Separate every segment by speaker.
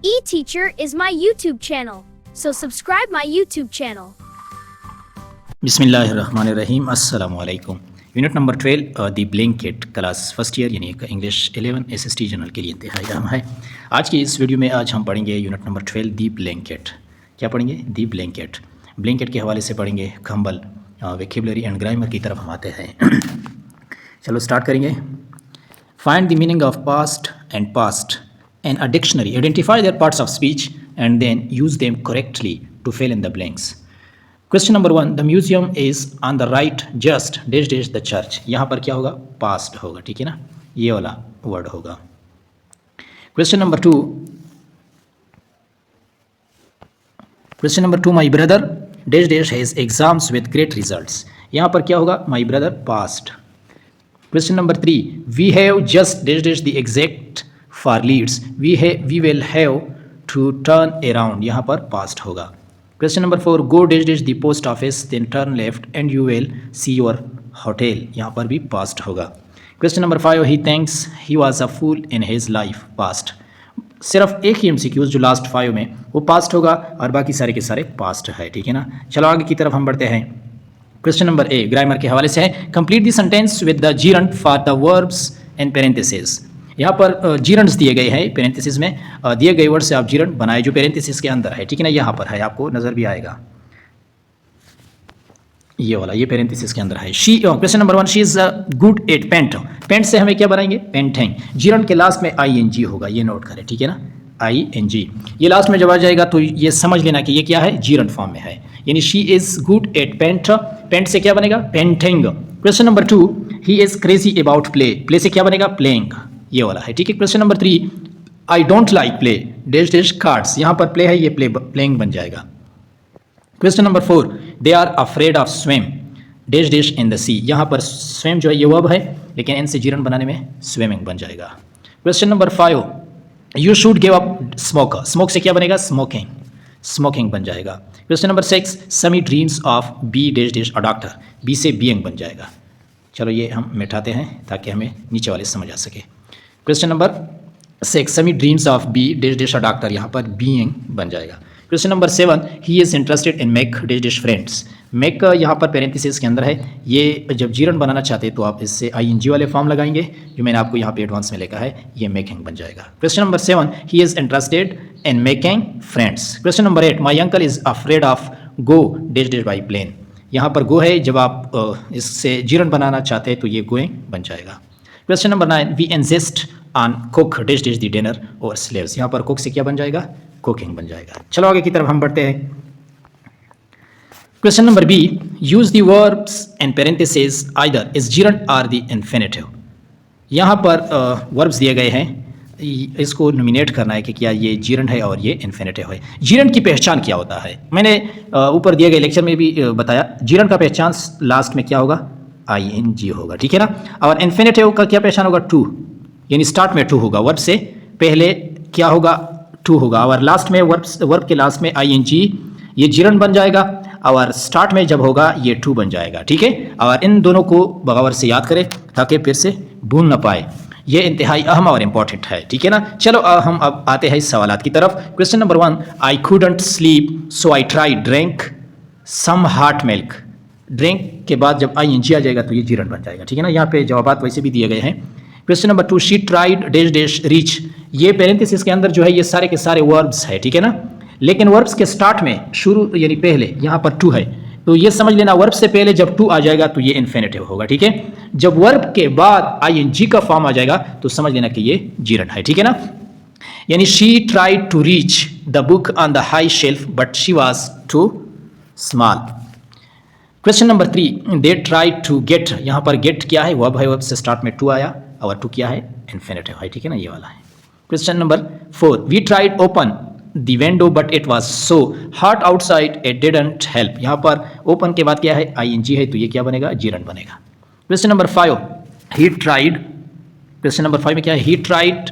Speaker 1: eTeacher is my YouTube channel, so subscribe my YouTube channel.
Speaker 2: बिस्मिल्लाहिर्रहमानिर्रहीम अस्सलामु अलैकुम। Unit number 12 दी blanket class first year यानी English 11 SST general के लिए इंतहाई अहम है। आज की इस वीडियो में आज हम पढ़ेंगे यूनिट नंबर 12 दी ब्लैंकेट। क्या पढ़ेंगे? दी ब्लैंकेट। ब्लैंकेट के हवाले से पढ़ेंगे कंबल, वोकैबुलरी एंड ग्रामर की तरफ हम आते हैं। चलो स्टार्ट करेंगे। Find the meaning of past and past and a dictionary. Identify their parts of speech and then use them correctly to fill in the blanks. Question number 1. The museum is on the right just dash dash the church. यहाँ पर क्या होगा? Past होगा, ठीक है ना? ये वाला word होगा. Question number 2. Question number 2. My brother dash dash has exams with great results. यहाँ पर क्या होगा? My brother past. Question number 3. We have just dash dash the exact for leads. We will have to turn around. यहाँ पर past होगा. Question number 4. Go dash dash the post office, then turn left and you will see your hotel. यहाँ पर भी past होगा. Question number 5. He thinks he was a fool in his life. Past. सिर्फ एक ही MCQ जो last 5 में वो past होगा और बाकी सारे के सारे past है, ठीक है ना? चलो आगे की तरफ हम बढ़ते हैं। क्वेश्चन नंबर ए ग्रामर के हवाले से है। Complete the sentence with the gerund for the verbs and parenthesis. यहाँ पर जीरंट्स दिए गए हैं पेरेंथेसिस में, दिए गए वर्ड से आप जीरंट बनाए जो पेरेंथेसिस के अंदर है, ठीक है ना? यहाँ पर है, आपको नज़र भी आएगा ये वाला, ये पेरेंथेसिस के अंदर है। Question number 1 she is good at paint. Paint से हमें क्या बनाएंगे? पेंटिंग। जीरंट के लास्ट में ING होगा, ये नोट करें, ठीक है ना? ING ये लास्ट में जब आ जाएगा तो ये समझ लेना कि ये क्या है? जीरंट फॉर्म में है, यानी she is good at paint. Paint से क्या बनेगा? Painting. Question number 2 he is crazy about play. Play से क्या बनेगा? प्लेइंग, ये वाला है, ठीक है? Question number 3 I don't like play dash dash cards. यहाँ पर प्ले है, ये प्लेइंग बन जाएगा। Question number 4 they are afraid of swim dash dash in the sea. यहाँ पर स्विम जो है ये वर्ब है, लेकिन इनसे जीरन बनाने में स्विमिंग बन जाएगा। Question number 5 you should give up smoke. Smoke से क्या बनेगा? स्मोकिंग, स्मोकिंग बन जाएगा। Question number 6 Sammy dreams of be dash dash a doctor. Be से बीइंग बन जाएगा। चलो ये हम मिटाते हैं ताकि हमें नीचे वाले समझ आ सके। Question number 6 Sammy dreams of be dash dash a doctor, यहाँ पर बीइंग बन जाएगा। Question number 7 he is interested in make dash dash friends. Make यहाँ पर पेरेंथेसिस के अंदर है, ये जब जीरन बनाना चाहते हैं तो आप इससे ING वाले फॉर्म लगाएंगे जो मैंने आपको यहाँ पे एडवांस में लिखा है, ये मेकिंग बन जाएगा। Question number 7 he is interested in making friends. Question number 8 my uncle is afraid of go dash dash by plane. यहाँ पर गो है, जब आप इससे जीरन बनाना चाहते हैं तो ये गोइंग बन जाएगा। Question number 9 we insist on cook dash dash the dinner ourselves. यहाँ पर कुक से क्या बन जाएगा? कुकिंग बन जाएगा। चलो आगे की तरफ हम बढ़ते हैं। Question number B use the verbs and parenthesis either is gerund or the infinitive. यहाँ पर वर्ब्स दिए गए हैं, इसको नोमिनेट करना है कि क्या ये जीरंट है और ये इन्फिनेटिव है। जीरंट की पहचान क्या होता है? मैंने ऊपर दिए गए लेक्चर में भी बताया। जीरंट का पहचान लास्ट में क्या होगा? ING होगा, ठीक है ना? और इन्फिनेटिव का क्या पहचान होगा? टू, यानी स्टार्ट में टू होगा, वर्ब से पहले क्या होगा? टू होगा, और लास्ट में वर्ब के लास्ट में ING, ये जीरन बन जाएगा, और स्टार्ट में जब होगा ये टू बन जाएगा, ठीक है? और इन दोनों को बगावर से याद करें ताकि फिर से भूल ना पाए, ये इंतहाई अहम और इम्पॉर्टेंट है, ठीक है ना? चलो हम अब आते हैं सवालात की तरफ। Question number 1 I couldn't sleep so I tried drank some hot milk। Drink के बाद जब ING आ जाएगा तो ये जीरन बन जाएगा, ठीक है ना? यहाँ पे जवाबात वैसे भी दिए गए हैं। Question number 2 she tried dash dash reach. ये पेरेंथेसिस के अंदर जो है ये सारे के सारे वर्ब्स है, ठीक है ना? लेकिन वर्ब्स के स्टार्ट में शुरू यानी पहले यहाँ पर टू है, तो ये समझ लेना वर्ब से पहले जब टू आ जाएगा तो ये इन्फिनेटिव होगा, ठीक है? जब वर्ब के बाद ING का फॉर्म आ जाएगा तो समझ लेना कि ये जीरन है, ठीक है ना? यानी she tried to reach the book on the high shelf but she was too small. Question number 3 they try to get. यहाँ पर गेट क्या है? वर्ब है, वर्ब से स्टार्ट में टू आया और टू क्या है? इन्फिनेटिव है, ठीक है ना? ये वाला है। Question number 4 we tried open the window but it was so hot outside it didn't help. यहाँ पर ओपन के बाद क्या है? ING है, तो ये क्या बनेगा? जीरन बनेगा। Question number 5 he tried. Question number 5 में क्या है? He tried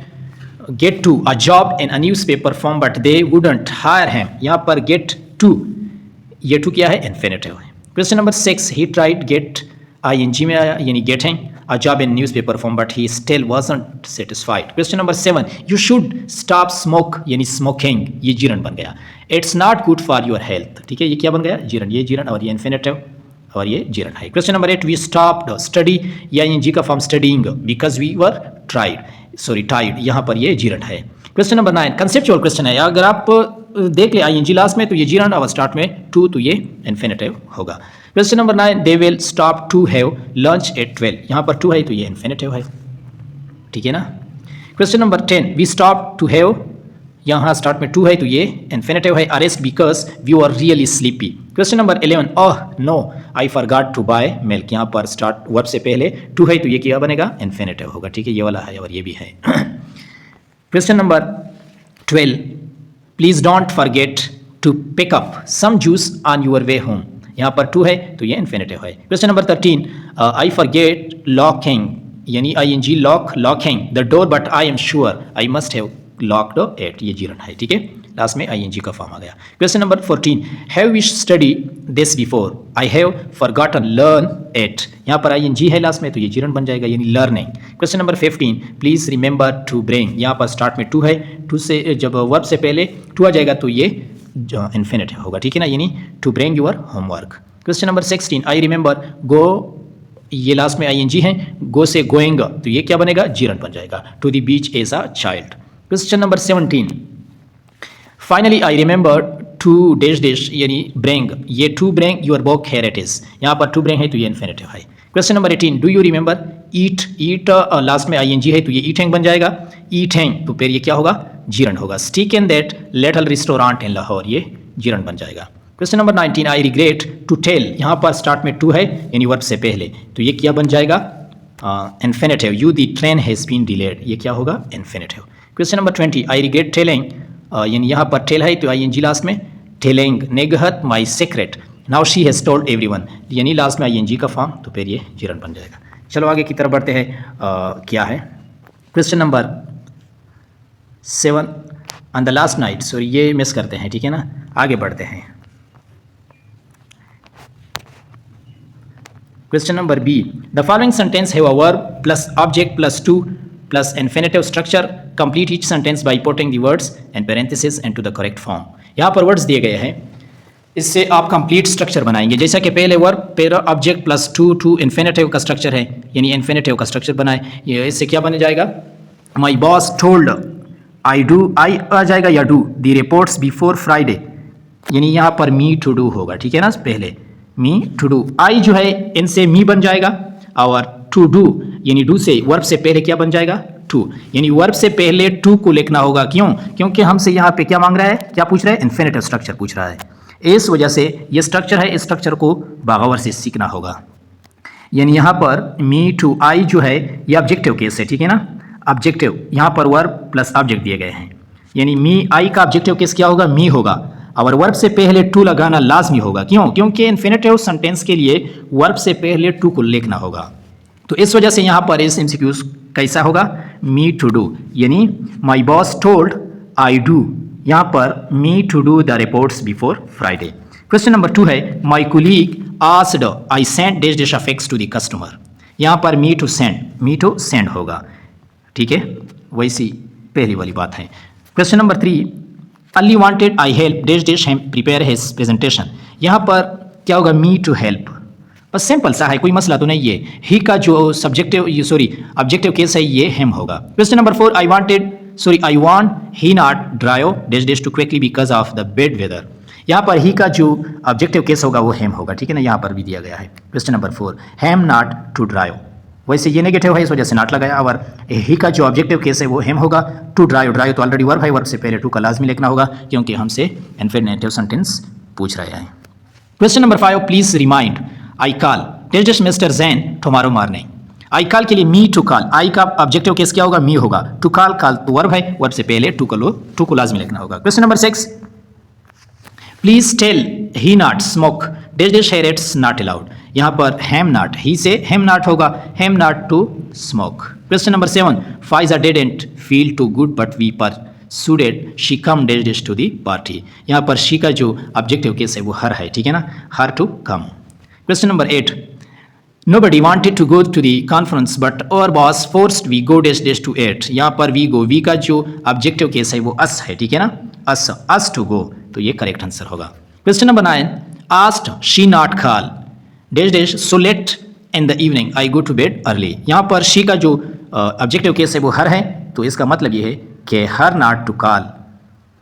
Speaker 2: get to a job in a newspaper form but they wouldn't hire him. यहाँ पर गेट टू, ये टू क्या है? इन्फिनेटिव है। Question number 6 he tried get ING में आया यानी getting, a job in newspaper firm, but he still wasn't satisfied. Question number 7, you should stop smoke, यानी smoking, ये जीरण बन गया. It's not good for your health. ठीक है, ये क्या बन गया? जीरण. ये जीरण और ये इन्फिनेटिव और ये जीरण है. Question number 8, we stopped study, या ing का form studying because we were tired. यहाँ पर ये जीरण है. क्वेश्चन नंबर 9, कंसेप्चुअल क्वेश्चन है. अगर आप देख ले ing लास्ट में तो ये जीरण और स्टार्ट में टू तो ये इन्फिनेटिव होगा. Question number 9, they will stop to have lunch at 12. यहाँ पर टू है तो ये इन्फिनेटिव है. ठीक है ना. Question number 10, we stop to have, यहाँ स्टार्ट में टू है तो ये इन्फिनेटिव है. A rest because we are really sleepy. Question number 11, oh no I forgot to buy milk. यहाँ पर स्टार्ट वर्ब से पहले टू है तो ये क्या बनेगा? इन्फिनेटिव होगा. ठीक है, ये वाला है और ये भी है. Question number 12, please don't forget to pick up some juice on your way home. यहाँ पर टू है तो ये इन्फिनेटिव है. Question number 13, I forget locking, यानी ing locking the door but I am sure I must have locked it. ये gerund है. ठीक है, लास्ट में ing का फॉर्म आ गया. Question number 14, have we study this before, I have forgotten learn it. यहाँ पर ing है लास्ट में तो ये जीरण बन जाएगा, यानी learning. Question number 15, please remember to bring. यहाँ पर स्टार्ट में टू है, टू से जब वर्ब से पहले टू आ जाएगा तो ये इन्फिनेटिव होगा. ठीक है ना, यानी to bring your homework. Question number 16, I remember go, ये लास्ट में ing है, गो से गोइंग तो ये क्या बनेगा? जीरण बन जाएगा. To the beach as a child. Question number 17, finally I remember to dash dash, यानी ब्रिंग, ये to bring your book here it is. यहाँ पर टू ब्रिंग है तो ये इन्फिनेटिव है. Question number 18, do you remember eat last में ing है तो ये ईटिंग बन जाएगा. ईटिंग तो फिर ये क्या होगा? जीरण होगा. Steak in that little restaurant in Lahore, ये जीरण बन जाएगा. Question number 19, I regret to tell. यहाँ पर स्टार्ट में टू है यानी वर्ब से पहले तो ये क्या बन जाएगा? Infinitive. You the train has been delayed, ये क्या होगा? Infinitive. Question number 20, I regret telling, यानी यहाँ पर टेल है तो ing लास्ट में, telling Nighat my secret now she has told everyone, यानी लास्ट में ing का फॉर्म तो फिर ये जीरण बन जाएगा. चलो आगे की तरफ बढ़ते हैं. क्या है question number 7, on the last night. Sorry ये मिस करते हैं. ठीक है ना, आगे बढ़ते हैं. Question number B, the following sentence have a verb plus object plus to plus infinitive structure. Complete each sentence by putting the words and parenthesis into the correct form. यहाँ पर वर्ड्स दिए गए हैं, इससे आप कंप्लीट स्ट्रक्चर बनाएंगे. जैसा कि पहले वर्ब फिर ऑब्जेक्ट प्लस टू इन्फिनेटिव का स्ट्रक्चर है, यानी इन्फिनेटिव का स्ट्रक्चर बनाए. ये इससे क्या बन जाएगा? My boss told I do, I आ जाएगा या do the reports before Friday, यानी यहाँ पर मी टू डू होगा. ठीक है ना, पहले मी टू डू. आई जो है इनसे मी बन जाएगा और टू डू यानी डू से वर्ब से पहले क्या बन जाएगा? टू, यानी वर्ब से पहले टू को लिखना होगा. क्यों? क्योंकि हमसे यहाँ पे क्या मांग रहा है? क्या पूछ रहा है? इन्फिनेटिव स्ट्रक्चर पूछ रहा है. इस वजह से ये स्ट्रक्चर है, इस स्ट्रक्चर को बगावर से सीखना होगा. यानी यहाँ पर मी टू आई जो है ये ऑब्जेक्टिव केस है. ठीक है ना, ऑब्जेक्टिव. यहाँ पर वर्ब प्लस ऑब्जेक्ट दिए गए हैं, यानी मी आई का ऑब्जेक्टिव केस क्या होगा? मी होगा. और वर्ब से पहले टू लगाना लाजमी होगा. क्यों? क्योंकि इन्फिनेटिव सेंटेंस के लिए वर्ब से पहले टू को लिखना होगा. तो इस वजह से यहाँ पर इस MCQ कैसा होगा? मी टू डू, यानी my boss told I do, यहाँ पर me to do the reports before Friday. Question number 2 है, my colleague asked I send dash dash effects to the customer. यहाँ पर मी टू सेंड होगा. ठीक है, वैसी पहली वाली बात है. Question number 3, Ali wanted I help dash dash him prepare his presentation. यहाँ पर क्या होगा? Me to help. बस सिंपल सा है, कोई मसला तो नहीं है. ही का जो ऑब्जेक्टिव केस है ये हिम होगा. Question number 4, I want he not drive dash dash too quickly because of the bad weather. यहाँ पर ही का जो ऑब्जेक्टिव केस होगा वो हिम होगा. ठीक है ना, यहाँ पर भी दिया गया है. Question number 4, him not to drive. वैसे ये नेगेटिव है, इस वजह से नॉट लगाया. और ही का जो ऑब्जेक्टिव केस है वो हिम होगा. टू ड्राइव तो ऑलरेडी वर्ब है, वर्ब से पहले टू का लाजमी लिखना होगा क्योंकि हमसे इन्फिनेटिव सेंटेंस पूछ रहे हैं. Question number 5, please remind I call dash dash mister Jain tomorrow morning. I call के लिए मी टू कॉल, आई का ऑब्जेक्टिव केस क्या होगा? मी होगा. टू कॉल तो वर्ब है, वर्ब से पहले टू को लाजमी लिखना होगा. Question number 6, please tell he not smoke dash dash here it's not allowed. यहाँ पर हैम नॉट, ही से हैम नॉट होगा, him not to smoke. Question number 7, Faiza didn't feel too good but we persuaded she come dash dash to the party. यहाँ पर she का जो objective case है वो हर है. ठीक है ना, her to come. Question number 8, Nobody wanted to go to the conference, but our boss forced we go dash dash to it. यहाँ पर we go, we का जो ऑब्जेक्टिव केस है वो us है, ठीक है ना, us to go, तो ये करेक्ट आंसर होगा। Question number 9, asked she not call dash dash so late in the evening I go to bed early। यहाँ पर she का जो ऑब्जेक्टिव केस है वो हर है, तो इसका मतलब ये है कि her not to call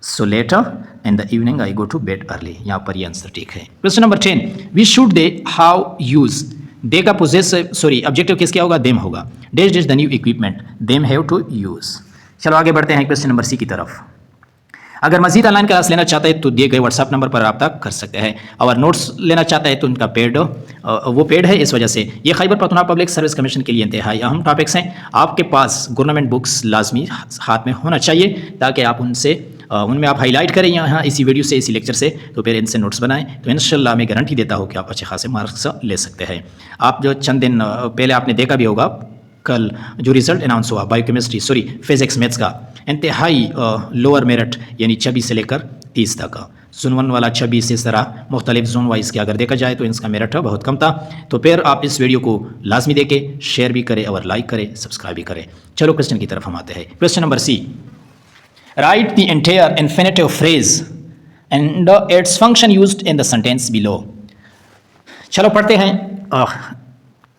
Speaker 2: so later in the evening I go to bed early. यहाँ पर ये आंसर ठीक है। Question number 10, we should they how use, they का पोजेसिव सॉरी ऑब्जेक्टिव किस क्या होगा, देम होगा, days days the new equipment them have to use. चलो आगे बढ़ते हैं क्वेश्चन नंबर सी की तरफ। अगर मजीद ऑनलाइन क्लास लेना चाहते हैं तो दिए गए व्हाट्सअप नंबर पर रब्ता कर सकते हैं, और नोट्स लेना चाहते हैं तो उनका पेड वो पेड है। इस वजह से ये Khyber Pakhtunkhwa public service commission के लिए इंतहाई अहम टॉपिक्स हैं। आपके पास गवर्नमेंट बुक्स लाजमी हाथ में होना चाहिए ताकि आप उनमें आप हाईलाइट करें यहाँ इसी वीडियो से, इसी लेक्चर से, तो फिर इनसे नोट्स बनाएं, तो इंशाल्लाह मैं गारंटी देता हूँ कि आप अच्छे खासे मार्क्स ले सकते हैं। आप जो चंद दिन पहले आपने देखा भी होगा, कल जो रिजल्ट अनाउंस हुआ बायोकेमिस्ट्री फिजिक्स मैथ्स का, इंतहाई लोअर मेरिट यानी 26 से लेकर 30 तक, जोन 1 वाला 26, इस तरह मुख्तलिफ जोन वाइज के अगर देखा जाए तो इसका मेरिट बहुत कम था। तो फिर आप इस वीडियो को लाजमी देखें, शेयर भी करें और लाइक करें, सब्सक्राइब भी करें। चलो क्वेश्चन की तरफ हम आते हैं। Question number C, write the entire infinitive phrase and its function used in the sentence below. चलो पढ़ते हैं।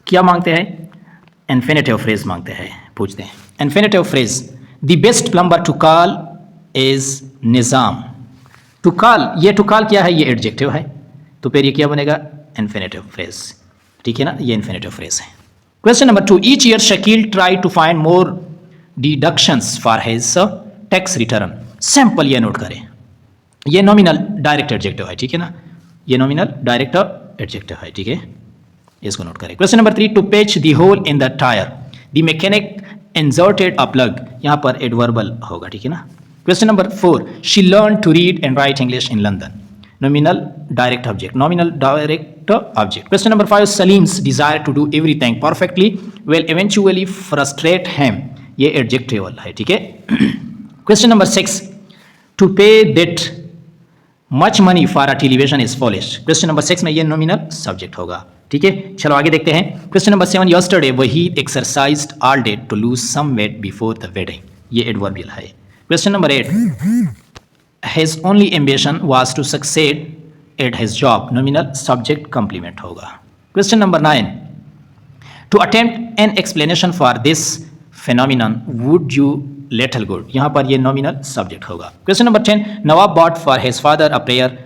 Speaker 2: क्या मांगते हैं, इन्फिनेटिव फ्रेज मांगते हैं, पूछते हैं। Infinitive phrase, the best plumber to call is Nizam. To call, ये टू कॉल क्या है, ये एडजेक्टिव है, तो फिर ये क्या बनेगा, इन्फिनेटिव फ्रेज, ठीक है ना, ये इन्फिनेटिव फ्रेज है। Question number 2, each year Shakeel try to find more deductions for his tax return. Simple, ये नोट करें, ये नॉमिनल डायरेक्ट एडजेक्टिव है, ठीक है ना, ये नॉमिनल डायरेक्ट एडजेक्टिव है, ठीक है, इसको नोट करें। Question number 3, to patch the hole in the tyre, the mechanic inserted a plug, यहाँ पर एडवर्बल होगा, ठीक है ना। Question number 4, she learn to read and write English in London, nominal direct object, nominal direct object. Question number 5, Salim's desire to do everything perfectly will eventually frustrate him, ये adjective है, ठीक है। Question number 6, to pay that much money for a television is foolish, question number 6 में ये nominal subject होगा, ठीक है। चलो आगे देखते हैं। Question number 7, yesterday Waheed exercised all day to lose some weight before the wedding, ये एडवर्बियल है। Question number 8, his only ambition was to succeed at his job, nominal subject complement होगा। Question number 9, to attempt an explanation for this phenomenon would you little good, यहाँ पर ये nominal subject होगा। Question number 10, Nawab bought for his father a prayer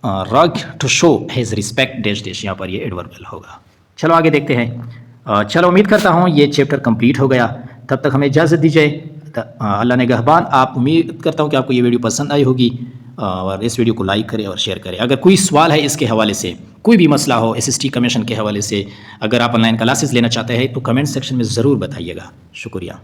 Speaker 2: rug to show his respect dash dash, यहाँ पर ये adverbial होगा। चलो आगे देखते हैं। चलो उम्मीद करता हूँ ये चैप्टर कंप्लीट हो गया, तब तक हमें इजाज़त दीजिए। अल्लाह ने गहबान। आप उम्मीद करता हूँ कि आपको ये वीडियो पसंद आई होगी, और इस वीडियो को लाइक करें और शेयर करें। अगर कोई सवाल है इसके हवाले से, कोई भी मसला हो SST कमीशन के हवाले से, अगर आप ऑनलाइन क्लासेस लेना चाहते हैं तो कमेंट सेक्शन में ज़रूर बताइएगा। शुक्रिया।